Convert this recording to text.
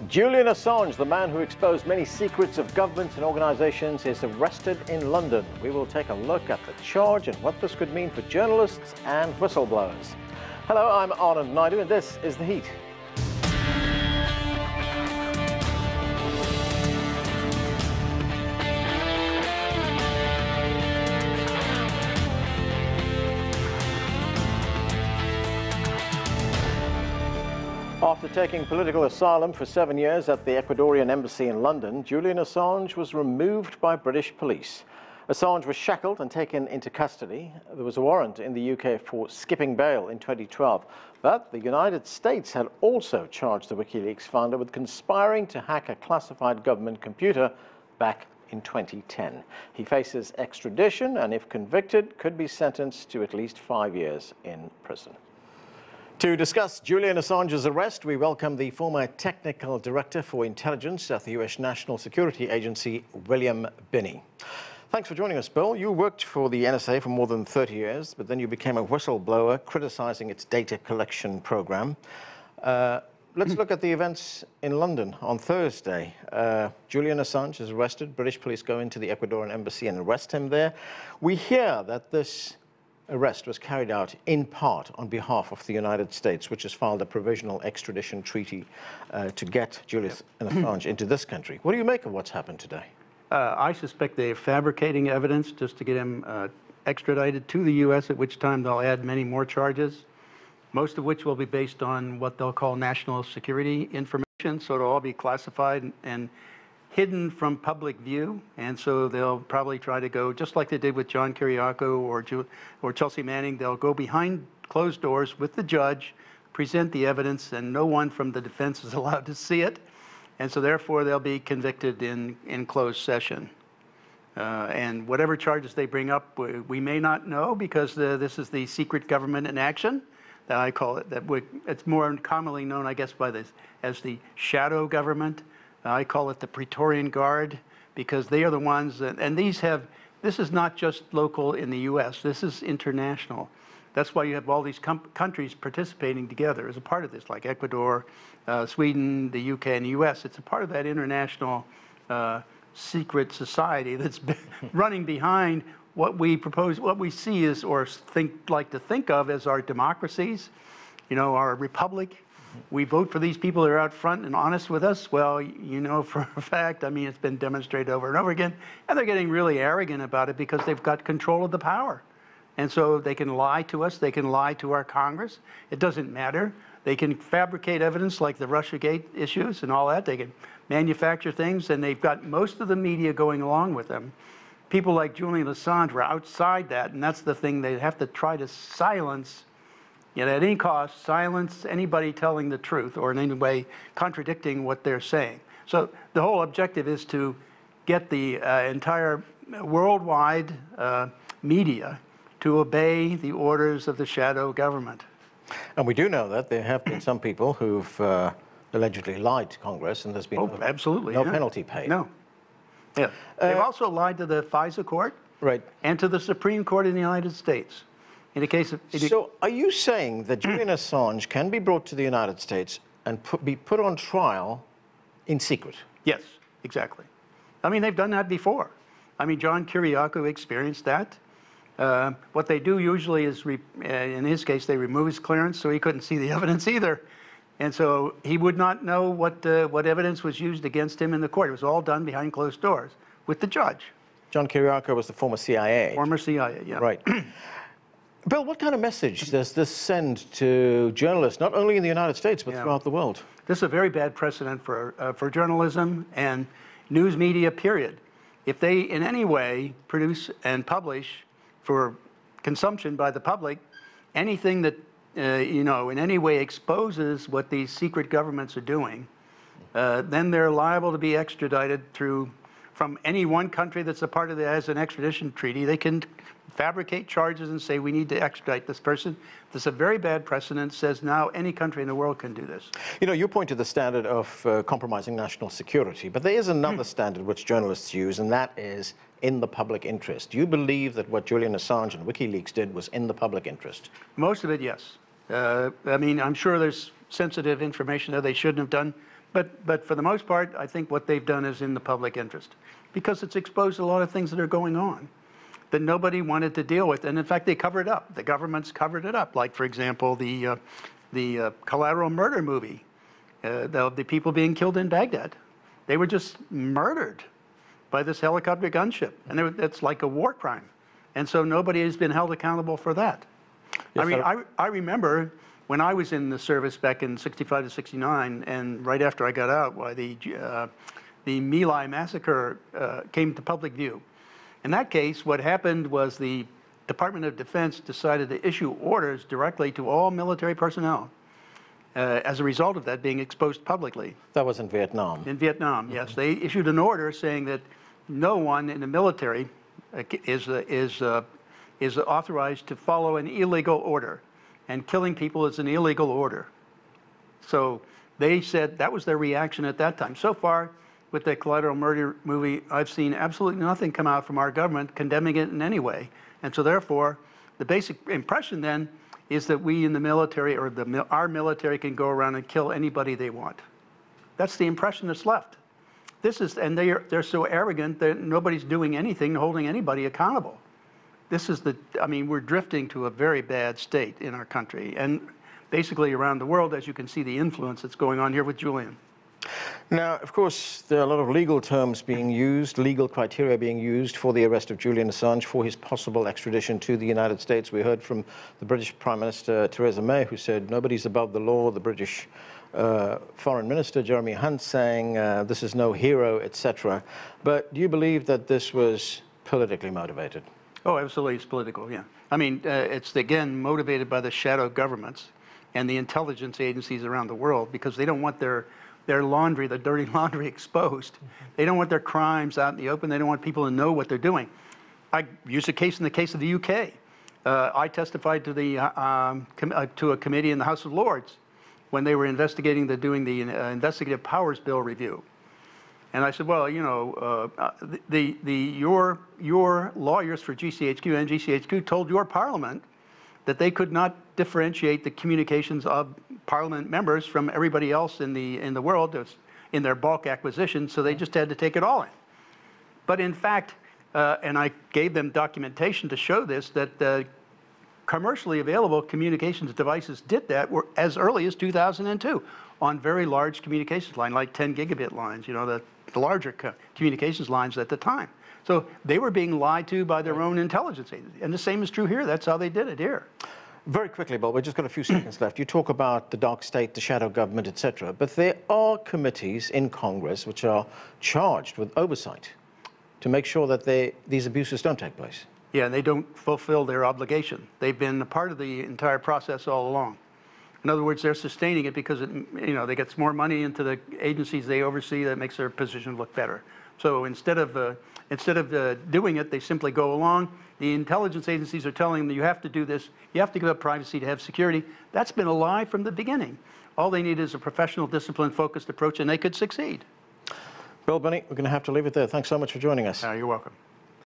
Julian Assange, the man who exposed many secrets of governments and organizations, is arrested in London. We will take a look at the charge and what this could mean for journalists and whistleblowers. Hello, I'm Anand Naidoo, and this is The Heat. After taking political asylum for 7 years at the Ecuadorian embassy in London, Julian Assange was removed by British police. Assange was shackled and taken into custody. There was a warrant in the UK for skipping bail in 2012. But the United States had also charged the Wikileaks founder with conspiring to hack a classified government computer back in 2010. He faces extradition and, if convicted, could be sentenced to at least 5 years in prison. To discuss Julian Assange's arrest, we welcome the former Technical Director for Intelligence at the US National Security Agency, William Binney. Thanks for joining us, Bill. You worked for the NSA for more than 30 years, but then you became a whistleblower criticizing its data collection program. Let's look at the events in London on Thursday. Julian Assange is arrested. British police go into the Ecuadorian embassy and arrest him there. We hear that this arrest was carried out in part on behalf of the United States, which has filed a provisional extradition treaty to get Julian Assange into this country. What do you make of what's happened today? I suspect they're fabricating evidence just to get him extradited to the U.S., at which time they'll add many more charges, most of which will be based on what they'll call national security information, so it'll all be classified and hidden from public view, and so they'll probably try to go, just like they did with John Kiriakou or Chelsea Manning, they'll go behind closed doors with the judge, present the evidence, and no one from the defense is allowed to see it, and so therefore they'll be convicted in closed session. And whatever charges they bring up, we may not know, because this is the secret government in action, that I call it. It's more commonly known, I guess, as the shadow government. I call it the Praetorian Guard, because they are the ones, and this is not just local in the U.S., this is international. That's why you have all these countries participating together as a part of this, like Ecuador, Sweden, the UK, and the U.S. It's a part of that international secret society that's running behind what we propose, what we see is, or like to think of as our democracies, our republic. We vote for these people that are out front and honest with us. Well, for a fact, it's been demonstrated over and over again, and they're getting really arrogant about it because they've got control of the power. And so they can lie to us, they can lie to our Congress. It doesn't matter. They can fabricate evidence like the Russiagate issues and all that. They can manufacture things, and they've got most of the media going along with them. People like Julian Assange were outside that, and that's the thing they have to try to silence. At any cost, silence anybody telling the truth or in any way contradicting what they're saying. So the whole objective is to get the entire worldwide media to obey the orders of the shadow government. And we do know that there have been some people who've allegedly lied to Congress, and there's been absolutely no penalty paid. No. Yeah. They've also lied to the FISA court, right, and to the Supreme Court in the United States. In the case of, so are you saying that Julian Assange can be brought to the United States and be put on trial in secret? Yes, exactly. They've done that before. John Kiriakou experienced that. What they do usually is, in his case, they remove his clearance, so he couldn't see the evidence either. And so he would not know what evidence was used against him in the court. It was all done behind closed doors with the judge. John Kiriakou was the former CIA. Former CIA, yeah. Right. Bill, what kind of message does this send to journalists, not only in the United States, but throughout the world? This is a very bad precedent for journalism and news media, period. If they in any way produce and publish for consumption by the public anything that, in any way exposes what these secret governments are doing, then they're liable to be extradited from any one country that's a part of as an extradition treaty. They can fabricate charges and say, we need to extradite this person. This is a very bad precedent. Says now any country in the world can do this. You point to the standard of compromising national security, but there is another standard which journalists use, and that is in the public interest. Do you believe that what Julian Assange and Wikileaks did was in the public interest? Most of it, yes. I'm sure there's sensitive information that they shouldn't have done, But for the most part, I think what they've done is in the public interest, because it's exposed a lot of things that are going on that nobody wanted to deal with. And in fact, they cover it up. The government's covered it up. Like, for example, the collateral murder movie, the people being killed in Baghdad. They were just murdered by this helicopter gunship. And it's like a war crime. And so nobody has been held accountable for that. Yes, I mean, I remember when I was in the service back in '65 to '69, and right after I got out, why the My Lai massacre came to public view. In that case, what happened was the Department of Defense decided to issue orders directly to all military personnel as a result of that being exposed publicly. That was in Vietnam. In Vietnam, yes. They issued an order saying that no one in the military is authorized to follow an illegal order, and killing people is an illegal order. So they said that was their reaction at that time. So far, with the collateral murder movie, I've seen absolutely nothing come out from our government condemning it in any way. And so therefore, the basic impression then is that we in the military, or our military, can go around and kill anybody they want. That's the impression that's left. And they're so arrogant that nobody's doing anything, holding anybody accountable. I mean, we're drifting to a very bad state in our country, and basically around the world, as you can see the influence that's going on here with Julian. Now, of course, there are a lot of legal terms being used, legal criteria being used for the arrest of Julian Assange, for his possible extradition to the United States. We heard from the British Prime Minister, Theresa May, who said nobody's above the law. The British Foreign Minister, Jeremy Hunt, saying this is no hero, etc. But do you believe that this was politically motivated? Oh, absolutely, it's political, yeah. I mean, it's, again, motivated by the shadow governments and the intelligence agencies around the world, because they don't want their laundry, the dirty laundry, exposed. They don't want their crimes out in the open. They don't want people to know what they're doing. I used a case in the case of the UK. I testified to to a committee in the House of Lords when they were investigating doing the Investigative Powers Bill review. And I said, well, you know, your lawyers for GCHQ and GCHQ told your parliament that they could not differentiate the communications of parliament members from everybody else in the world in their bulk acquisition, so they just had to take it all in. But in fact, and I gave them documentation to show this, that commercially available communications devices did that as early as 2002 on very large communications line, like 10 gigabit lines, you know, the larger communications lines at the time. So they were being lied to by their own intelligence agency. And the same is true here. That's how they did it here. Very quickly, Bill, we've just got a few seconds left. You talk about the dark state, the shadow government, etc. But there are committees in Congress which are charged with oversight to make sure that these abuses don't take place. Yeah, and they don't fulfill their obligation. They've been a part of the entire process all along. In other words, they're sustaining it because they get more money into the agencies they oversee. That makes their position look better. So instead of doing it, they simply go along. The intelligence agencies are telling them, you have to do this. You have to give up privacy to have security. That's been a lie from the beginning. All they need is a professional, discipline-focused approach, and they could succeed. Bill, Binney, we're going to have to leave it there. Thanks so much for joining us. You're welcome.